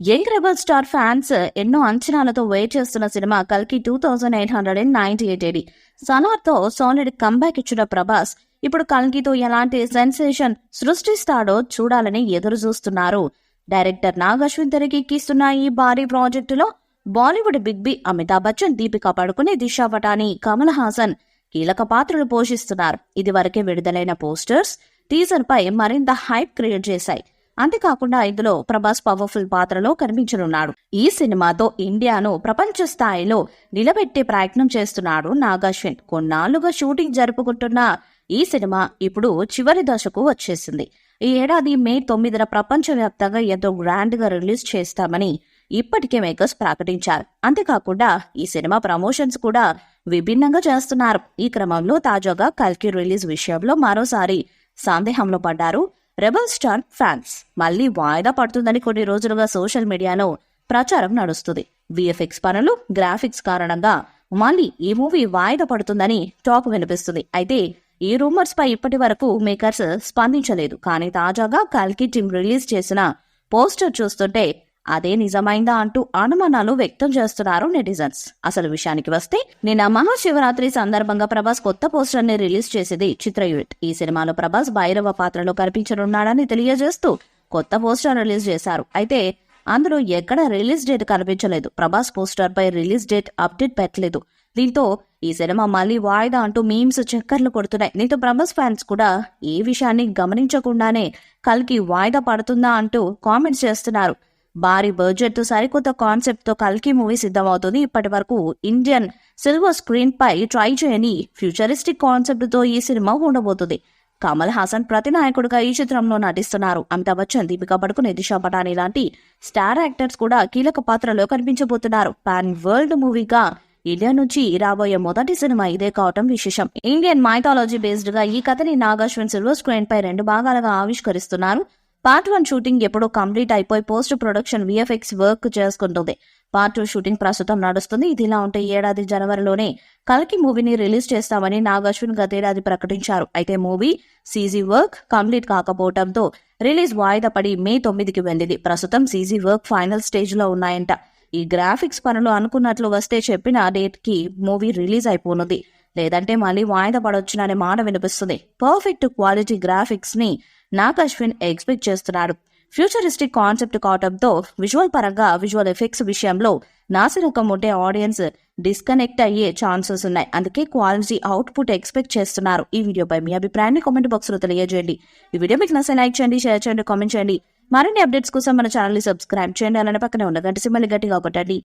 Young rebel star fans ఎన్నో అంచనాలతో wait చేస్తున్న సినిమా కల్కి 2898 సలార్తో సాలిడ్ కంబ్యాక్ ఇచ్చిన ప్రభాస్ ఇప్పుడు కల్కితో ఎలాంటి సెన్సేషన్ సృష్టిస్తాడో చూడాలని ఎదురు చూస్తున్నారు. డైరెక్టర్ నాగ్ అశ్విన్ తెరకెక్కిస్తున్న ఈ భారీ ప్రాజెక్టులో బాలీవుడ్ బిగ్ బి అమితాబ్ బచ్చన్, దీపికా పడుకునే, దిశా పటాని, కమల్ హాసన్ కీలక పాత్రలు పోషిస్తున్నారు. ఇదివరకే విడుదలైన పోస్టర్స్, టీజర్ పై మరింత హైప్ క్రియేట్ చేశాయి. అంతేకాకుండా ఇందులో ప్రభాస్ పవర్ఫుల్ పాత్రలో కనిపించనున్నాడు. ఈ సినిమాతో ఇండియాను ప్రపంచ స్థాయిలో నిలబెట్టే ప్రయత్నం చేస్తున్నాడు నాగ్ అశ్విన్. కొన్నాళ్లుగా షూటింగ్ జరుపుకుంటున్న ఈ సినిమా ఇప్పుడు చివరి దశకు వచ్చేసింది. ఈ ఏడాది మే 9న ప్రపంచవ్యాప్తంగా ఎంతో గ్రాండ్ గా రిలీజ్ చేస్తామని ఇప్పటికే మేకర్స్ ప్రకటించారు. అంతేకాకుండా ఈ సినిమా ప్రమోషన్స్ కూడా విభిన్నంగా చేస్తున్నారు. ఈ క్రమంలో తాజాగా కల్కి రిలీజ్ విషయంలో మరోసారి సందేహంలో పడ్డారు రెబల్ స్టార్ ఫ్యాన్స్. మళ్లీ వాయిదా పడుతుందని కొన్ని రోజులుగా సోషల్ మీడియాలో ప్రచారం నడుస్తుంది. విఎఫ్ఎక్స్ పనులు, గ్రాఫిక్స్ కారణంగా మళ్లీ ఈ మూవీ వాయిదా పడుతుందని టాక్ వినిపిస్తుంది. అయితే ఈ రూమర్స్ పై ఇప్పటి వరకు మేకర్స్ స్పందించలేదు. కానీ తాజాగా కల్కి టీం రిలీజ్ చేసిన పోస్టర్ చూస్తుంటే అదే నిజమైందా అంటూ అనుమానాలు వ్యక్తం చేస్తున్నారు నెటిజన్స్. అసలు విషయానికి వస్తే నిన్న మహాశివరాత్రి సందర్భంగా ప్రభాస్ కొత్త పోస్టర్ ని రిలీజ్ చేసేది చిత్ర యూనిట్. ఈ సినిమాలో ప్రభాస్ భైరవ పాత్రలో కనిపించనున్నాడని తెలియజేస్తూ కొత్త పోస్టర్ రిలీజ్ చేశారు. అయితే అందులో ఎక్కడ రిలీజ్ డేట్ కనిపించలేదు. ప్రభాస్ పోస్టర్ పై రిలీజ్ డేట్ అప్డేట్ పెట్టలేదు. దీంతో ఈ సినిమా మళ్లీ వాయిదా అంటూ మీమ్స్ చక్కర్లు కొడుతున్నాయి. దీంతో ప్రభాస్ ఫ్యాన్స్ కూడా ఈ విషయాన్ని గమనించకుండానే కల్కి వాయిదా పడుతుందా అంటూ కామెంట్స్ చేస్తున్నారు. భారీ బడ్జెట్ తో సరికొత్త కాన్సెప్ట్ తో కల్కి మూవీ సిద్ధమవుతుంది. ఇప్పటి వరకు ఇండియన్ సిల్వర్ స్క్రీన్ పై ట్రై చేయని ఫ్యూచరిస్టిక్ కాన్సెప్ట్ తో ఈ సినిమా ఉండబోతుంది. కమల్ హాసన్ ప్రతినాయకుడిగా ఈ చిత్రంలో నటిస్తున్నారు. అమితాబ్ బచ్చన్, దీపికా పడుకునే, దిశా పటాని లాంటి స్టార్ యాక్టర్స్ కూడా కీలక పాత్రలో కనిపించబోతున్నారు. పాన్ వరల్డ్ మూవీగా ఇండియా నుంచి రాబోయే మొదటి సినిమా ఇదే కావటం విశేషం. ఇండియన్ మైథాలజీ బేస్డ్ గా ఈ కథని నాగ్ అశ్విన్ సిల్వర్ స్క్రీన్ పై 2 భాగాలుగా ఆవిష్కరిస్తున్నారు. పార్ట్ 1 షూటింగ్ ఎప్పుడో కంప్లీట్ అయిపోయి పోస్ట్ ప్రొడక్షన్ విఎఫ్ఎక్స్ వర్క్ చేసుకుంటుంది. పార్ట్ 2 షూటింగ్ ప్రస్తుతం నడుస్తుంది. ఇదిలా ఉంటే ఈ ఏడాది జనవరిలోనే కల్కి మూవీని రిలీజ్ చేస్తామని నాగ్ అశ్విన్ గతేడాది ప్రకటించారు. అయితే మూవీ సీజీ వర్క్ కంప్లీట్ కాకపోవడంతో రిలీజ్ వాయిదా పడి మే 9కి వెళ్ళింది. ప్రస్తుతం సీజీ వర్క్ ఫైనల్ స్టేజ్ లో ఉన్నాయంట. ఈ గ్రాఫిక్స్ పనులు అనుకున్నట్లు వస్తే చెప్పిన డేట్ కి మూవీ రిలీజ్ అయిపోనుంది. లేదంటే మళ్ళీ వాయిదా పడొచ్చుననే మాట వినిపిస్తుంది. పర్ఫెక్ట్ క్వాలిటీ గ్రాఫిక్స్ ని నాగ్ అశ్విన్ ఎక్స్పెక్ట్ చేస్తున్నాడు. ఫ్యూచరిస్టిక్ కాన్సెప్ట్ కావడంతో విజువల్ పరంగా విజువల్ ఎఫెక్ట్స్ విషయంలో నాసిరకం ఉంటే ఆడియన్స్ డిస్కనెక్ట్ అయ్యే ఛాన్సెస్ ఉన్నాయి. అందుకే క్వాలిటీ అవుట్పుట్ ఎక్స్పెక్ట్ చేస్తున్నారు. ఈ వీడియోపై మీ అభిప్రాయాన్ని కామెంట్ బాక్స్ లో తెలియజేయండి. ఈ వీడియో మీకు నచ్చితే లైక్ చేయండి, షేర్ చేయండి, కామెంట్ చేయండి. మరిన్ని అప్డేట్స్ కోసం మన ఛానల్ ని సబ్స్క్రైబ్ చేయండి. అలానే పక్కనే ఉన్న గంట సింబల్ గట్టిగా కొట్టండి.